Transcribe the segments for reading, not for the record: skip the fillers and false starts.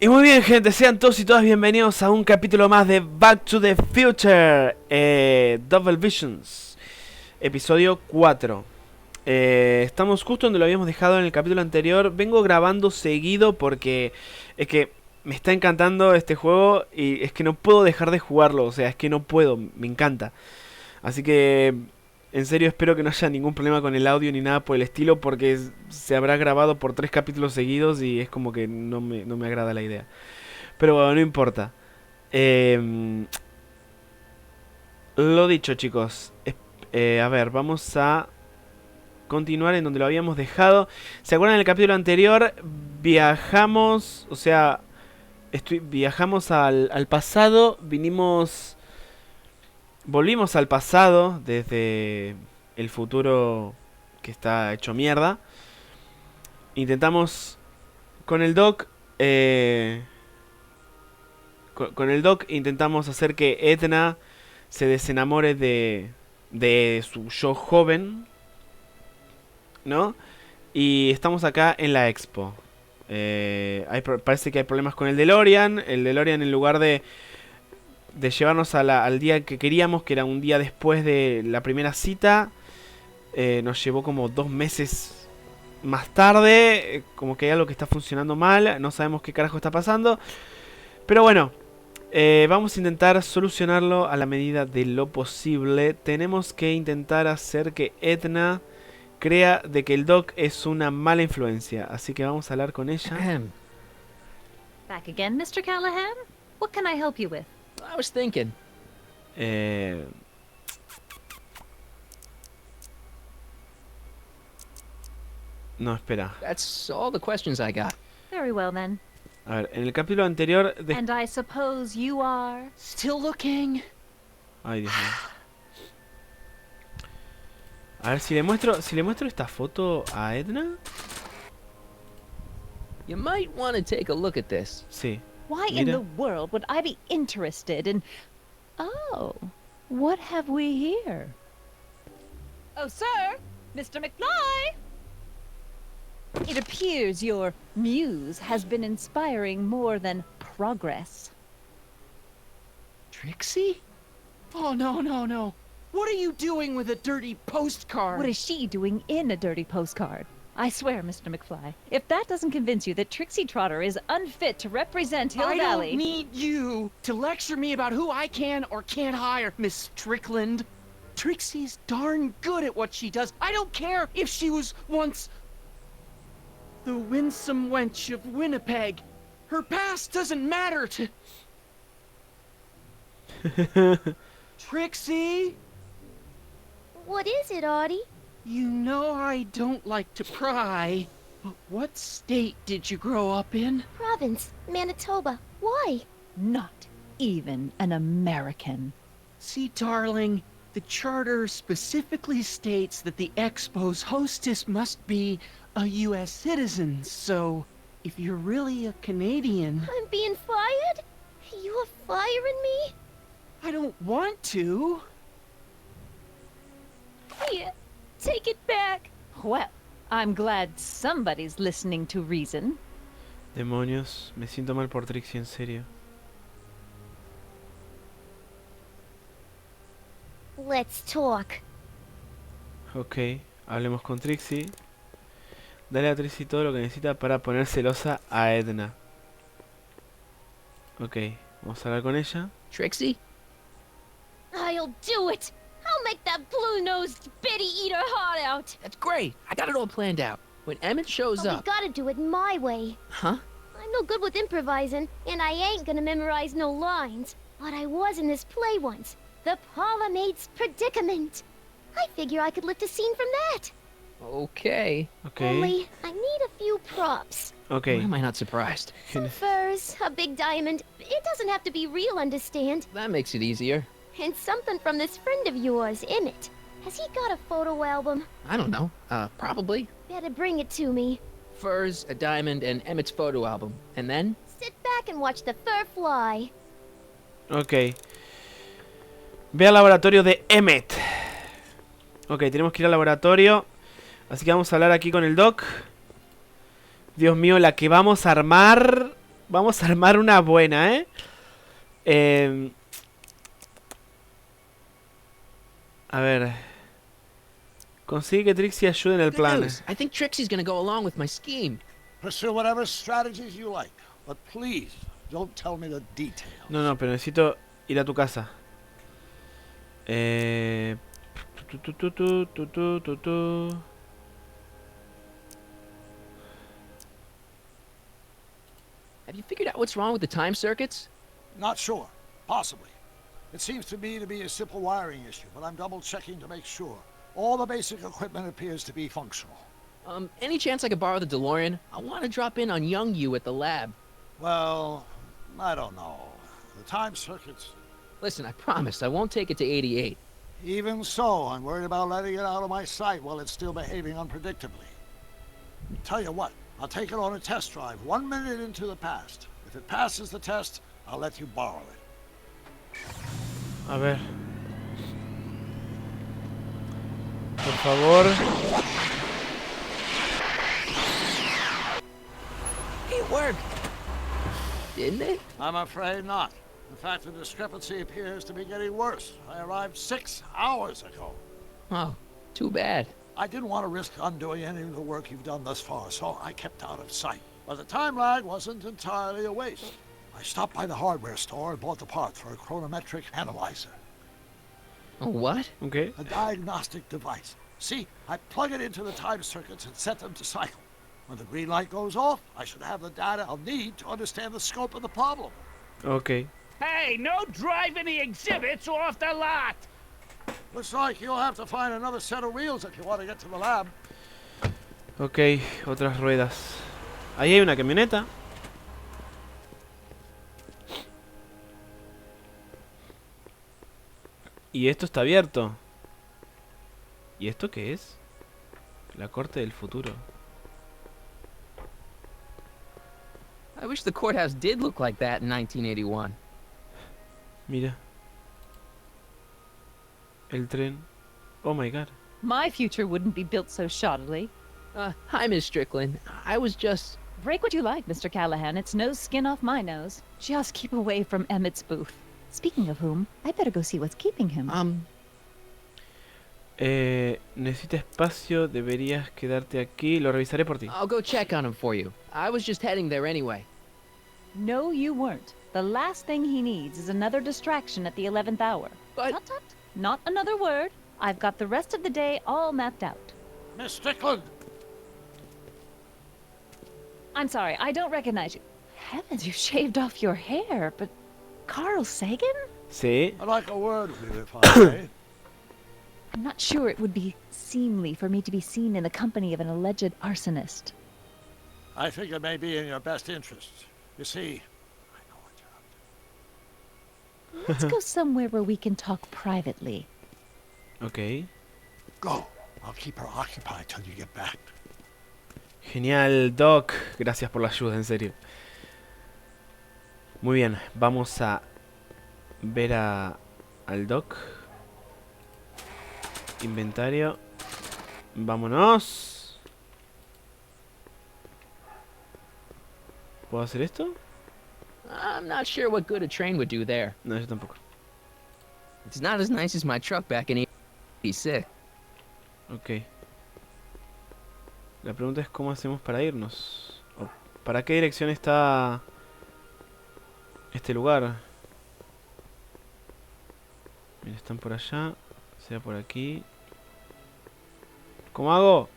Y muy bien, gente, sean todos y todas bienvenidos a un capítulo más de Back to the Future, Double Visions, episodio 4. Estamos justo donde lo habíamos dejado en el capítulo anterior. Vengo grabando seguido porque es que me está encantando este juego y es que no puedo dejar de jugarlo, o sea, es que no puedo, me encanta. Así que, en serio, espero que no haya ningún problema con el audio ni nada por el estilo, porque se habrá grabado por 3 capítulos seguidos y es como que no me agrada la idea. Pero bueno, no importa. Lo dicho, chicos. A ver, vamos a continuar en donde lo habíamos dejado. ¿Se acuerdan del capítulo anterior? Viajamos, o sea, viajamos al pasado, volvimos al pasado desde el futuro que está hecho mierda. Intentamos con el Doc, con el Doc intentamos hacer que Edna se desenamore de su yo joven, ¿no? Y estamos acá en la expo. Parece que hay problemas con el DeLorean. El DeLorean, en lugar de llevarnos al día que queríamos, que era un día después de la primera cita, nos llevó como 2 meses más tarde. Como que hay algo que está funcionando mal. No sabemos qué carajo está pasando. Pero bueno, vamos a intentar solucionarlo a la medida de lo posible. Tenemos que intentar hacer que Edna crea de que el Doc es una mala influencia. Así que vamos a hablar con ella. Back again, Mr. Callahan? What can I help you with? I was thinking. No, espera. That's all the questions I got. Very well then. A ver, en el capítulo anterior... And I suppose you are... Still looking? Ay, Dios mío. A ver, si le muestro esta foto a Edna. You might want to take a look at this. Sí. Why in the world would I be interested in... Oh, what have we here? Oh, sir! Mr. McFly! It appears your muse has been inspiring more than progress. Trixi? Oh, no, no, no. What are you doing with a dirty postcard? What is she doing in a dirty postcard? I swear, Mr. McFly, if that doesn't convince you that Trixie Trotter is unfit to represent Hill Valley... I don't need you to lecture me about who I can or can't hire, Miss Strickland. Trixie's darn good at what she does. I don't care if she was once the winsome wench of Winnipeg. Her past doesn't matter to... Trixie? What is it, Audie? You know I don't like to pry, but what state did you grow up in? Province, Manitoba. Why? Not even an American. See, darling, the charter specifically states that the Expo's hostess must be a U.S. citizen, so if you're really a Canadian... I'm being fired? You are firing me? I don't want to. Here, take it back. Well, I'm glad somebody's listening to reason. Demonios, me siento mal por Trixi, en serio. Let's talk. Ok, hablemos con Trixi. Dale a Trixi todo lo que necesita para poner celosa a Edna. Ok, vamos a hablar con ella. Trixie? I'll do it. I'll make that blue-nosed Betty eat her heart out. That's great. I got it all planned out. When Emmett shows But up... we gotta do it my way. Huh? I'm no good with improvising, and I ain't gonna memorize no lines. But I was in this play once. The Parlourmaid's Predicament. I figure I could lift a scene from that. Okay. Ok, Only, I need a few props. ok. Why am I not surprised? Some furs, a big diamond. It doesn't have to be real, understand? That makes it easier. And something from this friend of yours, Emmett. Has he got a photo album? I don't know. Probably. Better bring it to me. Furs, a diamond, and Emmett's photo album. And then? Sit back and watch the fur fly. Ok. Ve al laboratorio de Emmett. Ok, tenemos que ir al laboratorio. Así que vamos a hablar aquí con el Doc. Dios mío, la que vamos a armar. Vamos a armar una buena, ¿eh? A ver. Consigue que Trixie ayude en el Good plan. news. I think Trixie's gonna go along with my scheme. Pursue whatever strategies you like, but please don't tell me the details. No, pero necesito ir a tu casa. Tu. Have you figured out what's wrong with the time circuits? Not sure. Possibly. It seems to me to be a simple wiring issue, but I'm double checking to make sure. All the basic equipment appears to be functional. Any chance I could borrow the DeLorean? I want to drop in on young you at the lab. Well, I don't know. The time circuits... Listen, I promise I won't take it to 88. Even so, I'm worried about letting it out of my sight while it's still behaving unpredictably. Tell you what, I'll take it on a test drive 1 minute into the past. If it passes the test, I'll let you borrow it. A ver. Por favor. It worked. Didn't it? I'm afraid not. In fact, the discrepancy appears to be getting worse. I arrived 6 hours ago. Oh, too bad. I didn't want to risk undoing any of the work you've done thus far, so I kept out of sight. But the time lag wasn't entirely a waste. I stopped by the hardware store and bought the parts for a chronometric analyzer. A what? Ok. A diagnostic device. See, I plug it into the time circuits and set them to cycle. When the green light goes off, I should have the data I'll need to understand the scope of the problem. Ok. Hey, no driving the exhibits off the lot! Looks like you'll have to find another set of wheels if you want to get to the lab. Ok, otras ruedas. Ahí hay una camioneta. Y esto está abierto. ¿Y esto qué es? La corte del futuro. I wish the courthouse did look like that in 1981. Mira. El tren. Oh my god. My future wouldn't be built so shoddily. Hi, Miss Strickland. I was just... Break what you like, Mr. Callahan. It's no skin off my nose. Just keep away from Emmett's booth. Speaking of whom, I better go see what's keeping him. Necesita espacio. Deberías quedarte aquí. Lo revisaré por ti. I'll go check on him for you. I was just heading there anyway. No, you weren't. The last thing he needs is another distraction at the 11th hour. But... Tut tut. Not another word. I've got the rest of the day all mapped out. Miss Strickland! I'm sorry, I don't recognize you. Heavens, you shaved off your hair, but... Carl Sagan? Sí. I'd like a word with you, if I may. I'm not sure it would be seemly for me to be seen in the company of an alleged arsonist. I think it may be in your best interest. You see, I know what you're up to. Let's go somewhere where we can talk privately. Ok. Go. I'll keep her occupied till you get back. Genial, Doc. Gracias por la ayuda, en serio. Muy bien, vamos a ver al Doc. Inventario. Vámonos. ¿Puedo hacer esto? I'm not sure what good a train would do there. No, yo tampoco. It's not as nice as my truck back in 86. Ok. La pregunta es cómo hacemos para irnos. ¿O ¿para qué dirección está este lugar? Mira, están por allá. Sea por aquí. ¿Cómo hago?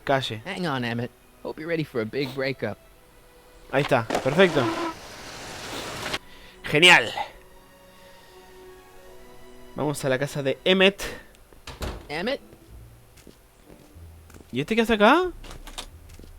Calle. Hang on, Emmett. Hope you're ready for a big breakup. Ahí está, perfecto. Genial. Vamos a la casa de Emmett. Emmett? ¿Y este qué hace acá?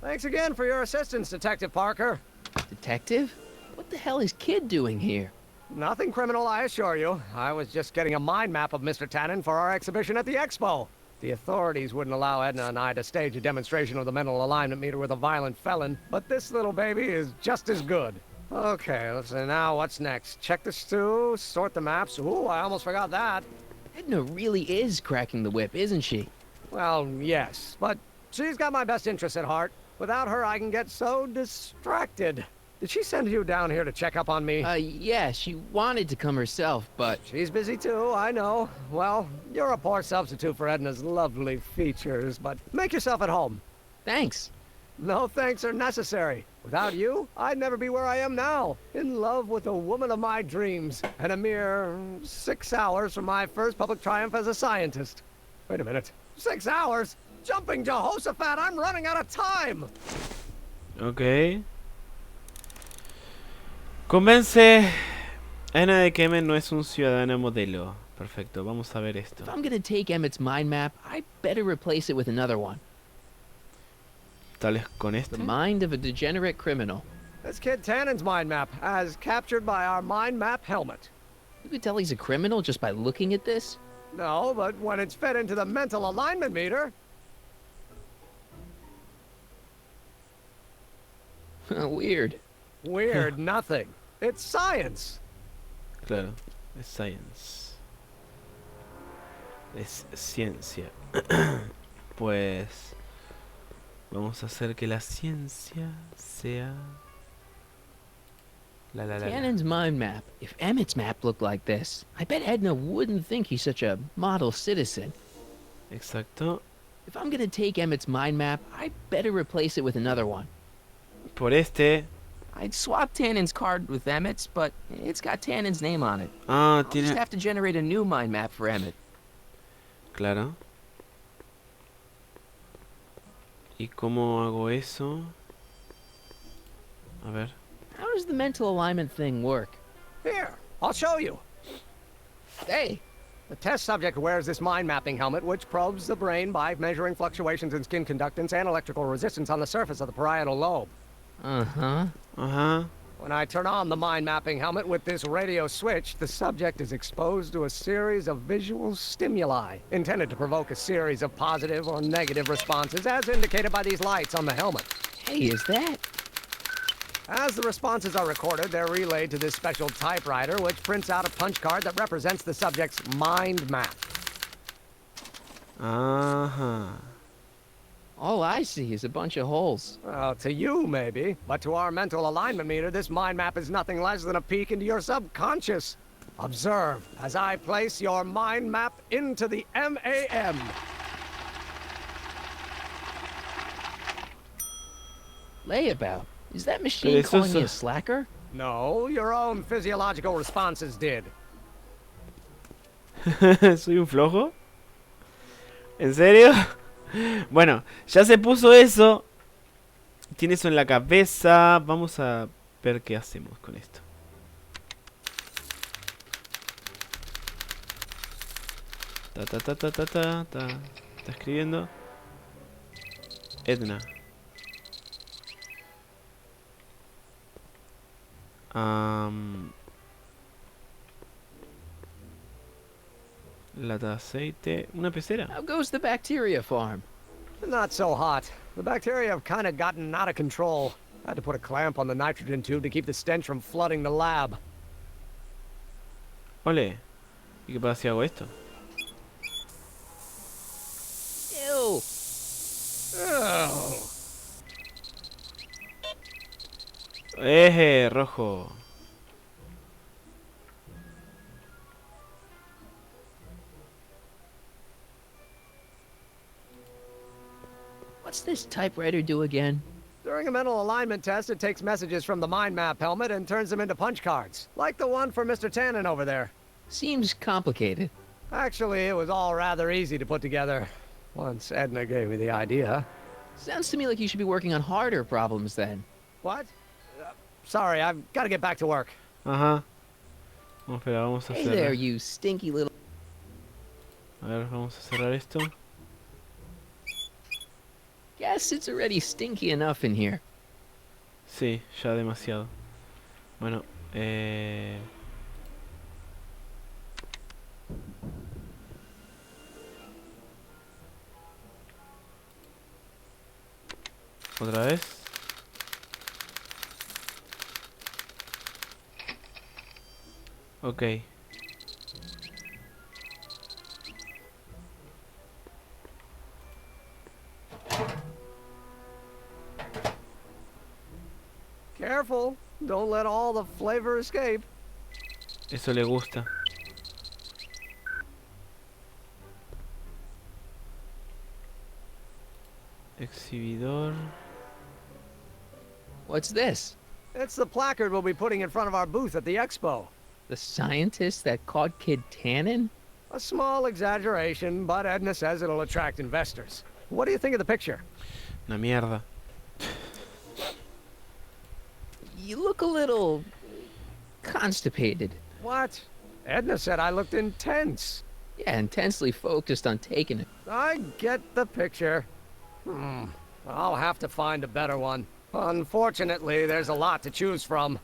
Thanks again for your assistance, Detective Parker. Detective? What the hell is Kid doing here? Nothing criminal, I assure you. I was just getting a mind map of Mr. Tannen for our exhibition at the Expo. The authorities wouldn't allow Edna and I to stage a demonstration of the mental alignment meter with a violent felon, but this little baby is just as good. Okay, let's see now what's next. Check the stew, sort the maps. Ooh, I almost forgot that. Edna really is cracking the whip, isn't she? Well, yes, but She's got my best interests at heart. Without her, I can get so distracted. Did she send you down here to check up on me? Yeah, she wanted to come herself, but... She's busy too, I know. Well, you're a poor substitute for Edna's lovely features, but make yourself at home. Thanks. No thanks are necessary. Without you, I'd never be where I am now. In love with the woman of my dreams. And a mere 6 hours from my first public triumph as a scientist. Wait a minute. 6 hours? Jumping Jehoshaphat, I'm running out of time! Ok. Convence a Edna de que Emmett no es un ciudadano modelo. Perfecto, vamos a ver esto. If I'm gonna take Emmett's mind map, I better replace it with another one. Tal vez con The este. mind of a degenerate criminal. This kid Tannen's mind map, as captured by our mind map helmet. You could tell he's a criminal just by looking at this? No, but when it's fed into the mental alignment meter... Weird. Weird nothing. It's science. Claro, es science. Es ciencia. Pues vamos a hacer que la ciencia sea la. Tannen's mind map. If Emmett's map looked like this, I bet Edna wouldn't think he's such a model citizen. Exacto. If I'm gonna take Emmett's mind map, I better replace it with another one. Por este. I'd swap Tannen's card with Emmett's, but it's got Tannen's name on it. Ah, I'll just tiene. have to generate a new mind map for Emmett. Claro. ¿Y cómo hago eso? A ver. How does the mental alignment thing work? Here, I'll show you. Hey, The test subject wears this mind mapping helmet, which probes the brain by measuring fluctuations in skin conductance and electrical resistance on the surface of the parietal lobe. uh-huh. Ajá. When I turn on the mind mapping helmet with this radio switch, the subject is exposed to a series of visual stimuli, intended to provoke a series of positive or negative responses, as indicated by these lights on the helmet. Hey, is that? As the responses are recorded, they're relayed to this special typewriter, which prints out a punch card that represents the subject's mind map. Ajá. All I see is a bunch of holes. Well, to you, maybe. But to our mental alignment meter, this mind map is nothing less than a peek into your subconscious. Observe as I place your mind map into the MAM. Layabout. Is that machine calling me a slacker? No, your own physiological responses did. ¿Soy un flojo? ¿En serio? Bueno, ya se puso eso. Tiene eso en la cabeza. Vamos a ver qué hacemos con esto. Está escribiendo Edna. Lata de aceite. Una pecera. How goes the bacteria farm? Not so hot. The bacteria have kind of gotten out of control. I had to put a clamp on the nitrogen tube to keep the stench from flooding the lab. Ole. ¿Y qué pasa si hago esto? Ew. Rojo. What's this typewriter do again? During a mental alignment test, it takes messages from the mind map helmet and turns them into punch cards, like the one for Mr. Tannen over there. Seems complicated. Actually, it was all rather easy to put together, once Edna gave me the idea. Sounds to me like you should be working on harder problems then. What? Sorry, I've got to get back to work. Ajá. Vamos a Hey cerrar. there, you stinky little... A ver, vamos a cerrar esto. Guess it's already stinky enough in here. Sí, ya demasiado. Bueno, otra vez. Ok. don't let all the flavor escape. Eso le gusta. Exhibidor. What's this? It's the placard we'll be putting in front of our booth at the expo. The scientist that caught Kid Tannen? A small exaggeration, but Edna says it'll attract investors. What do you think of the picture? Una mierda. You look a little constipated. What? Edna said I looked intense. Yeah, intensely focused on taking it. I get the picture. I'll have to find a better one. Unfortunately, there's a lot to choose from.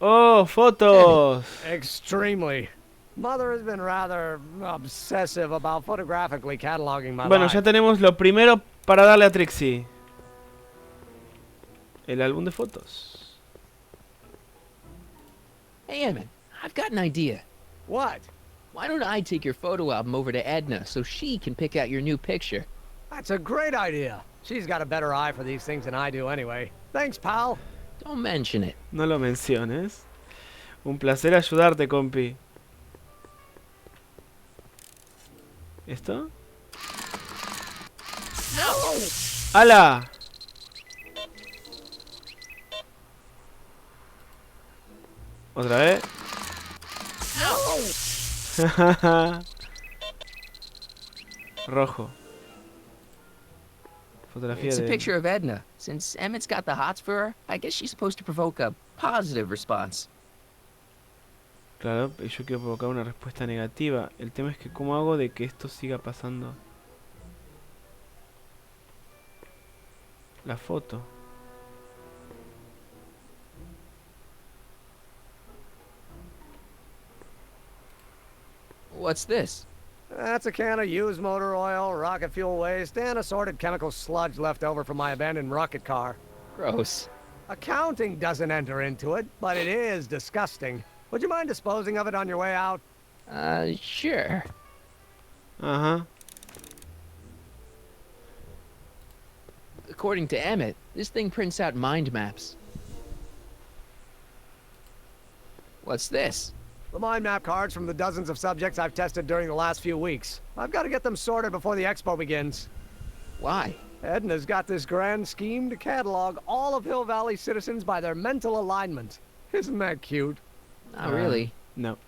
Oh, fotos. Extremely. Mother has been rather obsessive about photographically cataloging my Bueno, life. ya tenemos lo primero para darle a Trixi. El álbum de fotos. Hey, Emmett, I've got an idea. What? Why don't I take your photo album over to Edna so she can pick out your new picture? That's a great idea. She's got a better eye for these things than I do anyway. Thanks, pal. Don't mention it. No lo menciones. Un placer ayudarte, compi. ¿Esto? ¡Hala! ¿Otra vez? Rojo. Fotografía It's a de... picture of Edna. Since Emmett's got the hots for her, I guess she's supposed to provoke a positive response. Claro, y yo quiero provocar una respuesta negativa. El tema es que cómo hago de que esto siga pasando. La foto. What's this? That's a can of used motor oil, rocket fuel waste, and assorted chemical sludge left over from my abandoned rocket car. Gross. Accounting doesn't enter into it, but it is disgusting. Would you mind disposing of it on your way out? Sure. Ajá. According to Emmett, this thing prints out mind maps. What's this? The mind map cards from the dozens of subjects I've tested during the last few weeks. I've got to get them sorted before the expo begins. Why? Edna's got this grand scheme to catalog all of Hill Valley citizens by their mental alignment. Isn't that cute? Not really. No.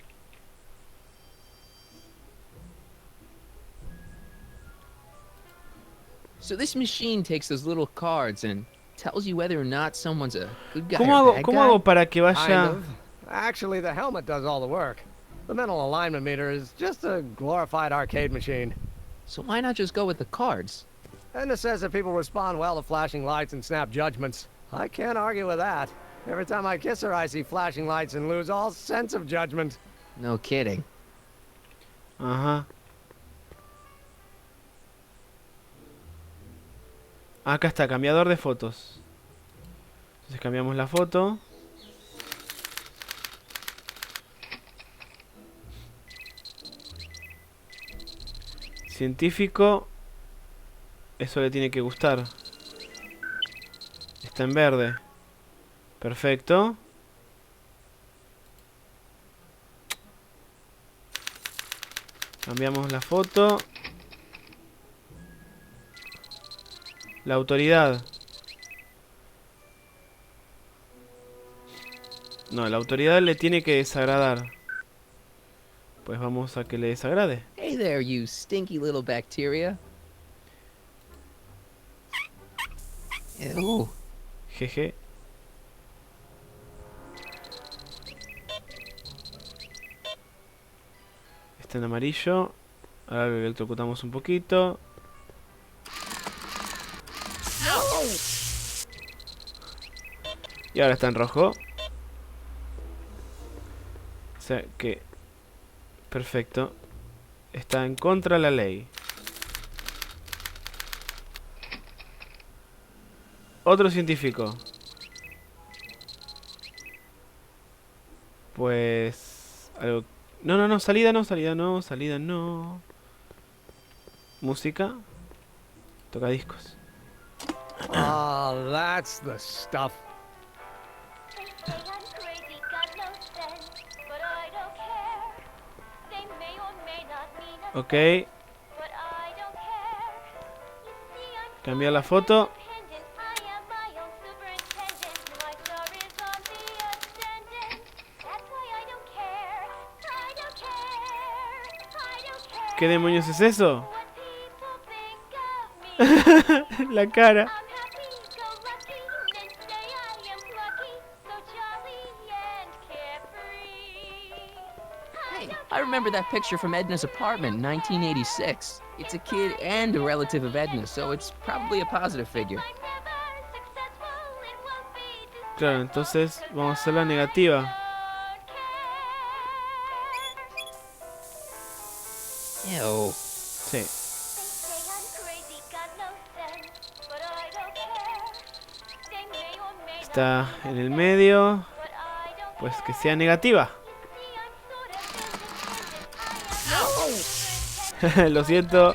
So this machine takes those little cards and tells you whether or not someone's a good guy ¿Cómo or hago, bad cómo guy? hago para que Kind vaya... of. Actually, the helmet does all the work. The mental alignment meter is just a glorified arcade machine. So why not just go with the cards? Edna says that people respond well to flashing lights and snap judgments. I can't argue with that. Every time I kiss her, I see flashing lights and lose all sense of judgment. No kidding. Ajá. Acá está, cambiador de fotos. Entonces cambiamos la foto. Científico. Eso le tiene que gustar. Está en verde. Perfecto. Cambiamos la foto. La autoridad. No, la autoridad le tiene que desagradar. Pues vamos a que le desagrade. Hey there, you stinky little bacteria. Ew. Jeje. Está en amarillo. Ahora lo electrocutamos un poquito. Y ahora está en rojo. O sea que... Perfecto. Está en contra de la ley. Otro científico. Pues... algo... No, salida no. Música. Toca discos. Oh, that's the stuff. Ok. Cambiar la foto. ¿Qué demonios es eso? La cara. Hey, I remember that picture from Edna's apartment in 1986. It's a kid and a relative of Edna, so it's probably a positive figure. Claro, entonces vamos a hacer la negativa. Ew. Sí. Está en el medio. Pues que sea negativa. Lo siento.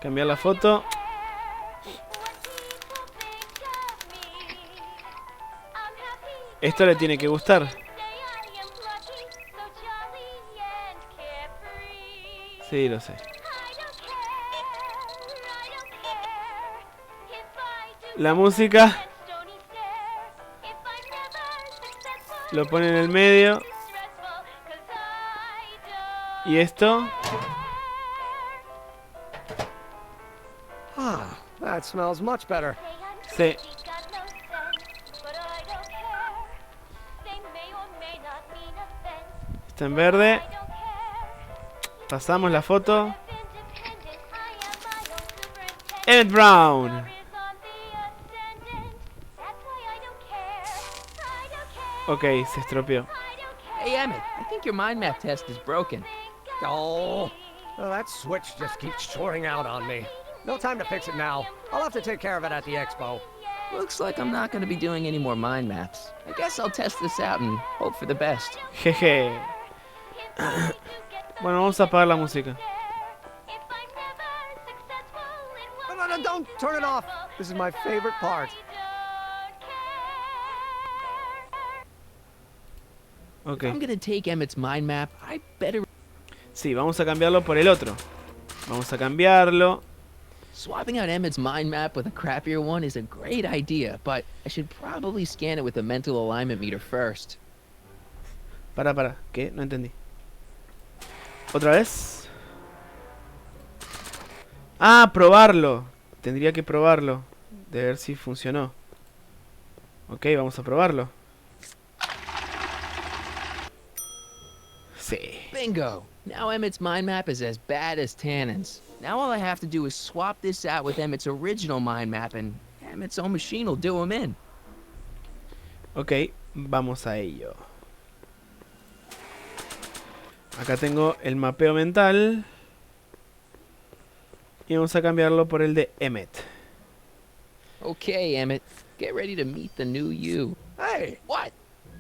Cambiar la foto. Esto le tiene que gustar. Sí, lo sé. La música lo pone en el medio. Y esto. Ah, that smells much better. Sí. Está en verde. Pasamos la foto. Emmett Brown. Ok, se estropeó. Hey, Emmett, I think your mind map test is broken. Oh, well, that switch just keeps shorting out on me. No time to fix it now. I'll have to take care of it at the expo. Looks like I'm not going to be doing any more mind maps. I guess I'll test this out and hope for the best. Jeje. Bueno, vamos a apagar la música. No, don't turn it off. This is my favorite part. Ok. I'm gonna take Emmett's mind map. I better. Sí, vamos a cambiarlo por el otro. Vamos a cambiarlo. Swapping out Emmett's mind map with a crappier one is a great idea, but I should probably scan it with a mental alignment meter first. Para. ¿Qué? No entendí. ¿Otra vez? Ah, probarlo. Tendría que probarlo. De ver si funcionó. Ok, vamos a probarlo. Sí. Bingo! Now Emmett's mind map is as bad as Tannen's. Now all I have to do is swap this out with Emmett's original mind map and Emmett's own machine will do him in. Ok, vamos a ello. Acá tengo el mapeo mental. Y vamos a cambiarlo por el de Emmett. Okay, Emmett, get ready to meet the new you. Hey, what?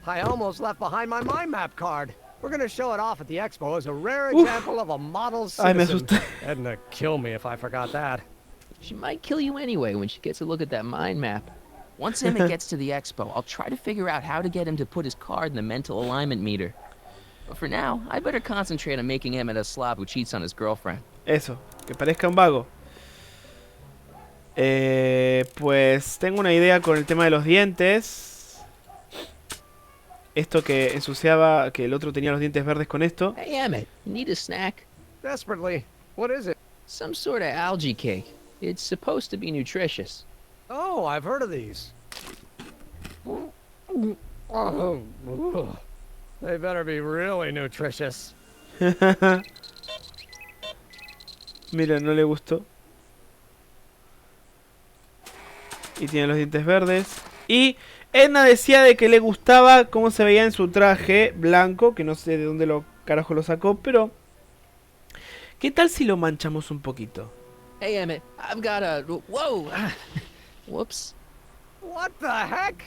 I almost left behind my mind map card. We're gonna show it off at the expo as a rare example of a model Ay, me citizen. asusté. Edna, kill me if I forgot that. She might kill you anyway when she gets a look at that mind map. Once Emmett gets to the expo, I'll try to figure out how to get him to put his card in the mental alignment meter. But for now, I better concentrate on making Emmett a slob who cheats on his girlfriend. Eso, que parezca un vago. Pues tengo una idea con el tema de los dientes. Esto que ensuciaba, que el otro tenía los dientes verdes con esto. Hey, Emmett, you need a snack? Desperately. What is it? Some sort of algae cake. It's supposed to be nutritious. Oh, I've heard of these. Oh, ugh. They better be really nutritious. Mira, no le gustó. Y tiene los dientes verdes. Y Edna decía de que le gustaba cómo se veía en su traje blanco, que no sé de dónde lo carajo lo sacó, pero ¿qué tal si lo manchamos un poquito? Hey, Emmett, I've got a... Whoa! Whoops. What the heck?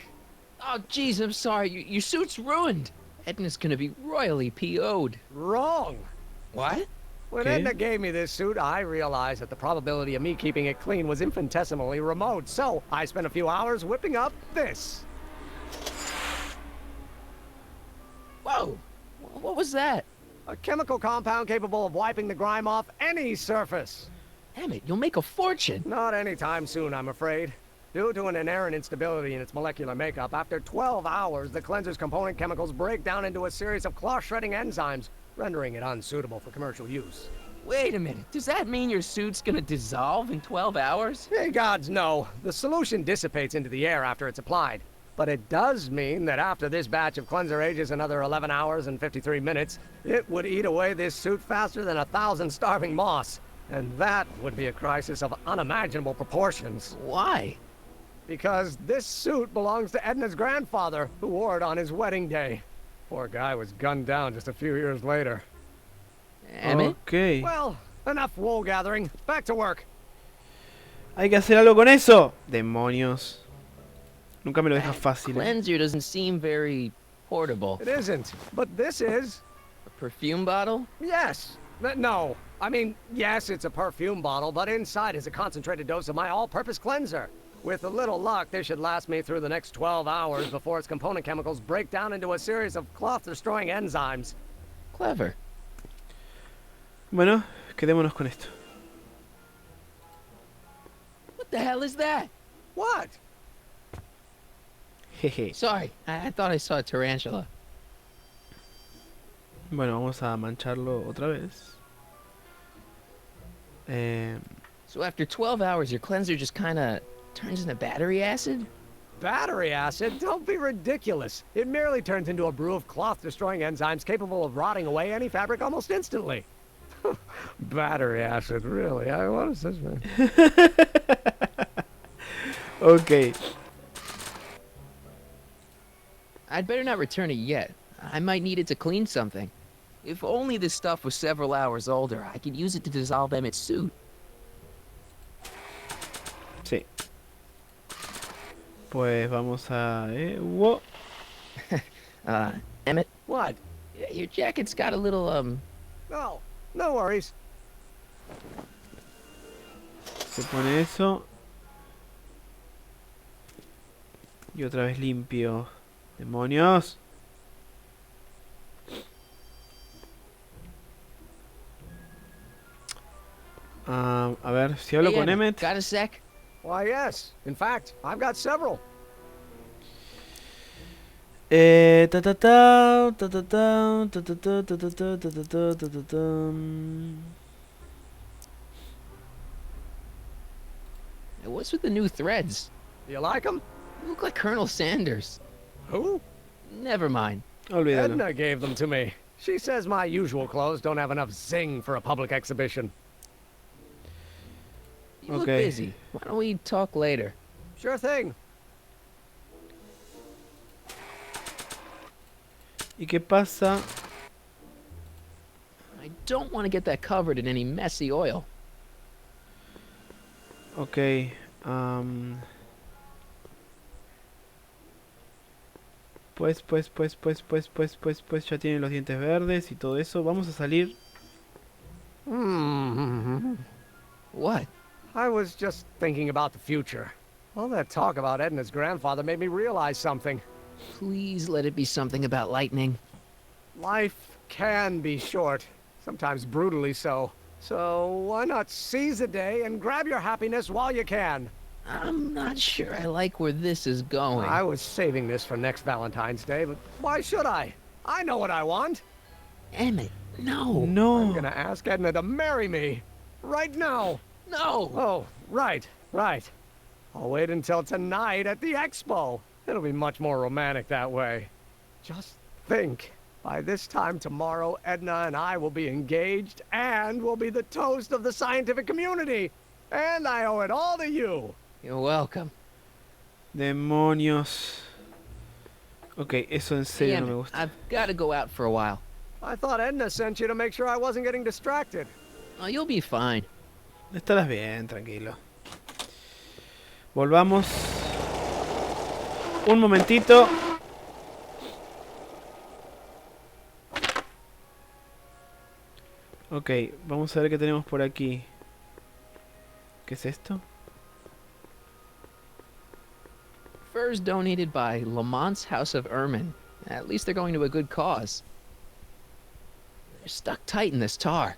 Oh, jeez, I'm sorry. Your suit's ruined. Edna's gonna be royally PO'd. Wrong. What? When ¿Qué? Edna gave me this suit, I realized that the probability of me keeping it clean was infinitesimally remote, so I spent a few hours whipping up this. Whoa! What was that? A chemical compound capable of wiping the grime off any surface. Emmett, you'll make a fortune. Not anytime soon, I'm afraid. Due to an inherent instability in its molecular makeup, after 12 hours, the cleanser's component chemicals break down into a series of cloth-shredding enzymes, rendering it unsuitable for commercial use. Wait a minute. Does that mean your suit's gonna dissolve in 12 hours? Hey, gods, no. The solution dissipates into the air after it's applied. But it does mean that after this batch of cleanser ages another 11 hours and 53 minutes, it would eat away this suit faster than 1,000 starving moths. And that would be a crisis of unimaginable proportions. Why? Because this suit belongs to Edna's grandfather, who wore it on his wedding day. Poor guy was gunned down just a few years later. Emmett? Ok. Well, enough wool gathering. Back to work. Hay que hacer algo con eso. Demonios. Nunca me lo dejas fácil. Cleanser doesn't seem very portable. It isn't, but this is. A perfume bottle? Yes. No. I mean, yes, it's a perfume bottle, but inside is a concentrated dose of my all-purpose cleanser. With a little luck, this should last me through the next 12 hours before its component chemicals break down into a series of cloth-destroying enzymes. Clever. Bueno, quedémonos con esto. What the hell is that? What? Jeje. Sorry, I thought I saw a tarantula. Bueno, vamos a mancharlo otra vez. So after 12 hours, your cleanser just kinda turns into battery acid? Battery acid? Don't be ridiculous. It merely turns into a brew of cloth-destroying enzymes capable of rotting away any fabric almost instantly. Battery acid, really? What is this, man? Ok. I'd better not return it yet. I might need it to clean something. If only this stuff was several hours older, I could use it to dissolve Emmett's suit. Sí. Pues vamos a... Wow. Emmett, What? your jacket's got a little, No, no worries. Se pone eso. Y otra vez limpio. ¡Demonios! A ver, si hablo Hey, con Emmett, Emmet. got a sec? Why, yes. In fact, I've got several. Ta ta ta ta ta ta ta ta ta ta ta ta ta ta ta ta ta. What's with the new threads? Do you like them? You look like Colonel Sanders. Who? Never mind. Olvídalo. Edna gave them to me. She says my usual clothes don't have enough zing for a public exhibition. You look Okay. busy. Why don't we talk later? Sure thing. ¿Y qué pasa? I don't want to get that covered in any messy oil. Ok. Pues ya tienen los dientes verdes y todo eso. Vamos a salir. What? I was just thinking about the future. All that talk about Edna's grandfather made me realize something. Please let it be something about lightning. Life can be short, sometimes brutally so. So why not seize the day and grab your happiness while you can? I'm not sure I like where this is going. I was saving this for next Valentine's Day, but why should I? I know what I want. Emmett, no. I'm No. gonna ask Edna to marry me. Right now. No. Oh, right. I'll wait until tonight at the expo. It'll be much more romantic that way. Just think. By this time tomorrow, Edna and I will be engaged and will be the toast of the scientific community. And I owe it all to you. You're welcome. Demonios. Ok, eso en Hey, serio no Emmett, me gusta. I've got to go out for a while. I thought Edna sent you to make sure I wasn't getting distracted. Oh, you'll be fine. Estarás bien, tranquilo. Volvamos. Un momentito. Ok, vamos a ver qué tenemos por aquí. ¿Qué es esto? Furs donated by Lamont's House of Ermine. At least they're going to a good cause. They're stuck tight in this tar.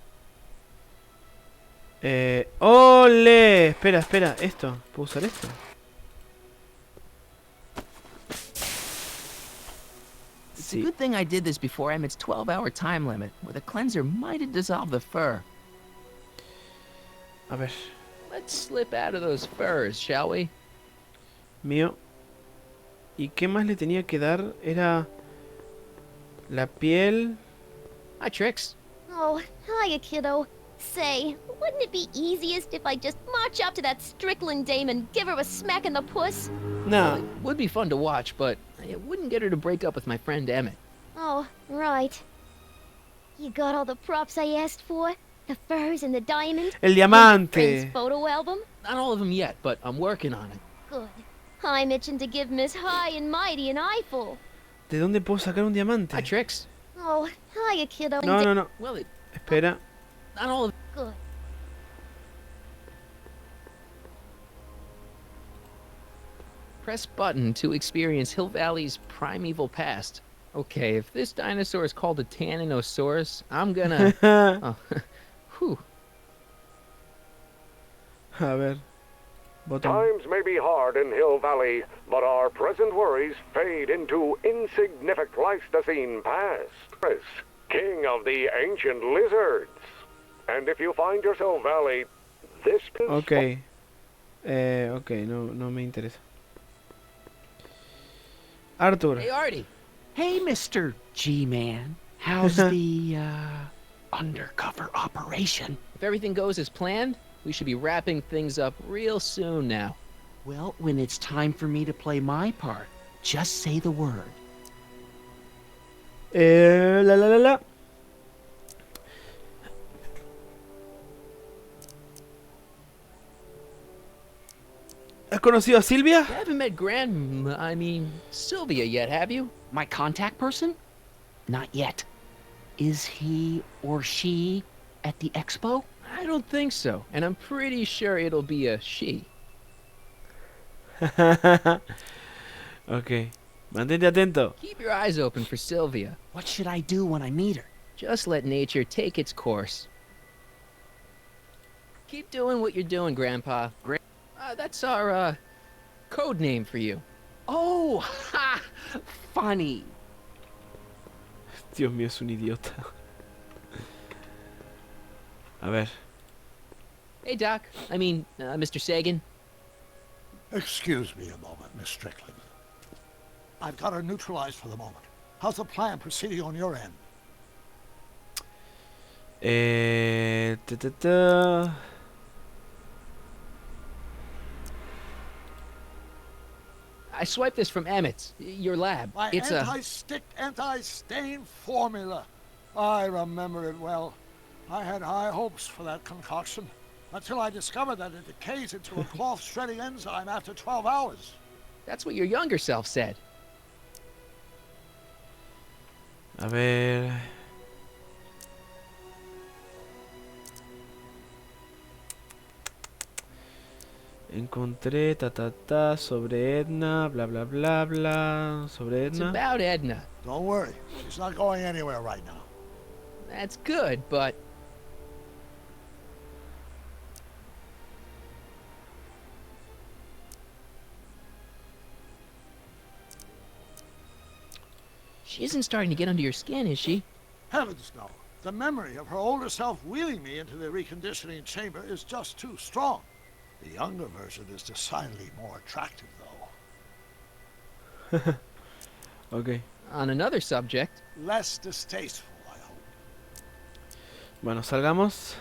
¡Ole! Espera, espera, esto. ¿Puedo usar esto? It's a good thing I did this before Emmett's 12-hour time limit, where the cleanser might have dissolved the fur. A ver, Let's slip out of those furs, shall we? mío. ¿Y qué más le tenía que dar? Era la piel. Hi, Trix. Oh, hiya, kiddo. Say, wouldn't it be easiest if I just march up to that Strickland dame and give her a smack in the puss? No. It would be fun to watch, but it wouldn't get her to break up with my friend Emmett. Oh, right. You got all the props I asked for? The furs and the diamond? El And diamante. Friend's photo album? Not all of them yet, but I'm working on it. Good. I'm itching to give Miss High and Mighty an eyeful. ¿De dónde puedo sacar un diamante? Hi, Trix. Oh, hiya, kiddo. No, no, no. Well, Espera. not all of Good. Press button to experience Hill Valley's primeval past. Okay, if this dinosaur is called a Tanninosaurus, I'm gonna... oh, whew. A ver. Botón. Times may be hard in Hill Valley, but our present worries fade into insignificant Pleistocene past. King of the ancient lizards. And if you find yourself valley, this is... Ok. Ok, no me interesa. Arthur. Hey, Artie. Hey, Mr. G-Man. How's the, undercover operation? If everything goes as planned, we should be wrapping things up real soon now. Well, when it's time for me to play my part, just say the word. La. ¿Has conocido a Silvia? You haven't met Sylvia yet, have you? My contact person? Not yet. Is he or she at the expo? I don't think so, and I'm pretty sure it'll be a she. Ok. Mantente atento. Keep your eyes open for Sylvia. What should I do when I meet her? Just let nature take its course. Keep doing what you're doing, Grandpa. That's our, code name for you. Oh, ha! Funny. Dios mío, es un idiota. A ver. Hey, Doc. Mr. Sagan. Excuse me a moment, Miss Strickland. I've got her neutralized for the moment. How's the plan proceeding on your end? I swiped this from Emmett's, your lab. My It's anti-stick, anti-stain formula. I remember it well. I had high hopes for that concoction, until I discovered that it decays into a cloth-shredding enzyme after 12 hours. That's what your younger self said. A ver. Encontré sobre Edna, bla bla bla bla, sobre It's Edna. about Edna. Don't worry, she's not going anywhere right now. That's good, but... She isn't starting to get under your skin, is she? Heavens no. The memory of her older self wheeling me into the reconditioning chamber is just too strong. The younger version is decidedly more attractive, though. Ok. On another subject... Less distasteful, I hope. Bueno, salgamos.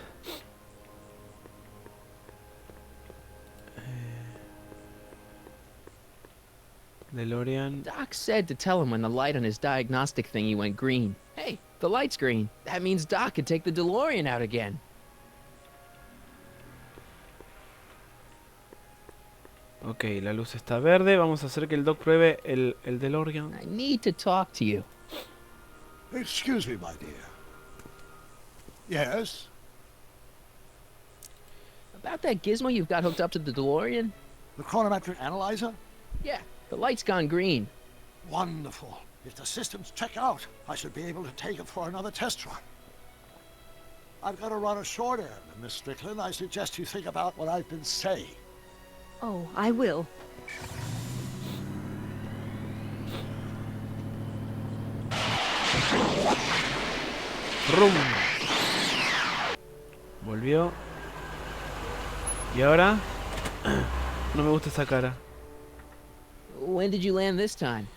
DeLorean. Doc said to tell him when the light on his diagnostic thingy went green. Hey, the light's green. That means Doc could take the DeLorean out again. Ok, la luz está verde. Vamos a hacer que el Doc pruebe el DeLorean. I need to talk to you. Excuse me, my dear. Yes? About that gizmo you've got hooked up to the DeLorean? The chronometric analyzer? Yeah, the light's gone green. Wonderful. If the systems check out, I should be able to take it for another test run. I've got to run a short errand, Miss Strickland. I suggest you think about what I've been saying. Oh, I will. Rum. Volvió. Y ahora... No me gusta esa cara. When did you land this time?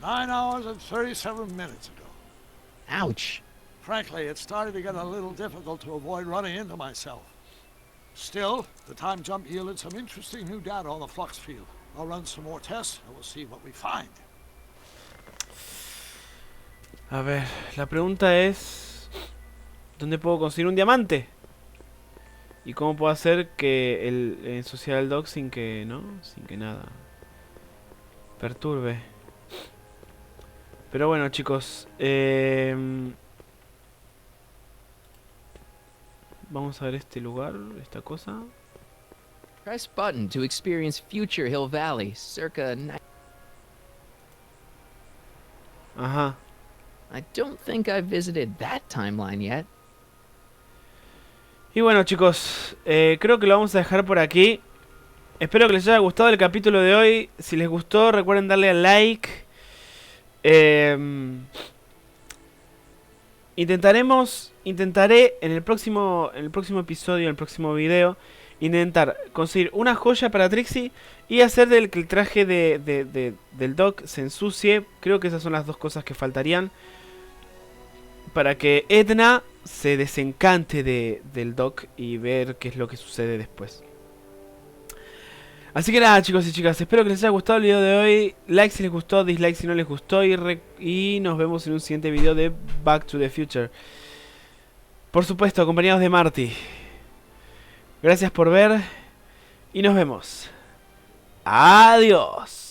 9 hours and 37 minutes ago. Ouch. Frankly, it's starting to get a little difficult to avoid running into myself. Still, the time jump yielded some interesting new data on the flux field. I'll run some more tests and we'll see what we find. A ver, la pregunta es... ¿Dónde puedo conseguir un diamante? ¿Y cómo puedo hacer que el social el dock sin que, ¿no? Sin que nada perturbe. Pero bueno, chicos, vamos a ver este lugar, esta cosa. Press button to experience future Hill Valley, circa... Ajá. I don't think I've visited that timeline yet. Y bueno, chicos, creo que lo vamos a dejar por aquí. Espero que les haya gustado el capítulo de hoy. Si les gustó, recuerden darle al like. Intentaré en el próximo episodio, en el próximo video, intentar conseguir una joya para Trixi y hacer que el traje del Doc se ensucie. Creo que esas son las dos cosas que faltarían para que Edna se desencante del Doc y ver qué es lo que sucede después. Así que nada, chicos y chicas, espero que les haya gustado el video de hoy. Like si les gustó, dislike si no les gustó. Y nos vemos en un siguiente video de Back to the Future. Por supuesto, acompañados de Marty. Gracias por ver y nos vemos. Adiós.